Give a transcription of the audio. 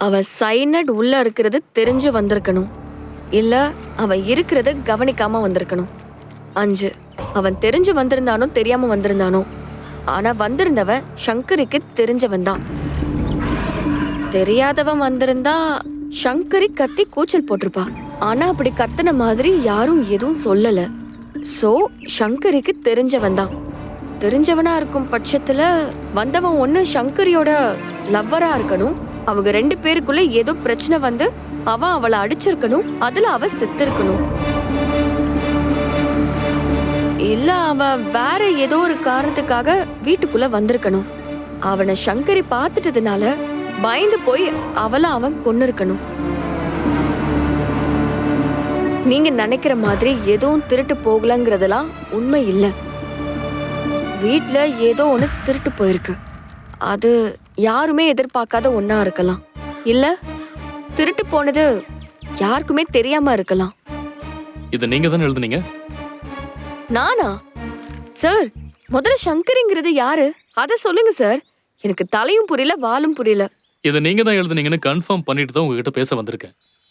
அவன் சைனட் உள்ள இருக்கிறது தெரிஞ்சு வந்திருக்கணும். இல்ல அவன் இருக்கிறத கவனிக்காம வந்திருக்கணும். 5 அவன் தெரிஞ்சு வந்திருந்தானோ தெரியாம வந்திருந்தானோ, ஆனா வந்திருந்தவன் சங்கரிக்கு தெரிஞ்சவன் தான். தெரியாதவன் வந்திருந்தா சங்கரி கத்தி கூச்சல் போட்டிருப்பா. ஆனா அப்படி கத்துன மாதிரி யாரும் எதுவும் சொல்லல. சோ சங்கரிக்கு தெரிஞ்சவன் தான். தெரிஞ்சவனா இருக்கும் பட்சத்துல வந்தவன் ஒண்ணு சங்கரியோட லவ்வரா இருக்கணும். அவங்க 2 பேருக்குள்ள ஏதோ பிரச்சனை வந்து அவன் அவளை அடிச்சிருக்கணும். அதுல அவ செத்திருக்கணும். இல்ல அவன் வேற ஏதோ ஒரு காரணத்துக்காக வீட்டுக்குள்ள வந்திருக்கணும். அவனை சங்கரி பார்த்துட்டதுனால பயந்து போய் அவளை அவன் கொன்னு இருக்கணும். நீங்க நினைக்கிற மாதிரி எதுவும் திருட்டு போகலங்கிறதெல்லாம் உண்மை இல்ல. வீட்ல ஏதோ ஒண்ணு திருட்டு போயிருக்கு. அது யாருமே எதிர்பார்க்காத ஒண்ணா இருக்கலாம். இல்ல திருட்டு போனது யாருக்குமே தெரியாம இருக்கலாம். இத நீங்க தானே எழுதுனீங்க? நானா? சார், முதல்ல சங்கரிங்கிறது யாரு அத சொல்லுங்க சார். எனக்கு தலையும் புரியல வாலும் புரியல. இத நீங்க தான் எழுதுனீங்கன்னு கன்ஃபார்ம் பண்ணிட்டு தான் உங்ககிட்ட பேச வந்திருக்கேன்.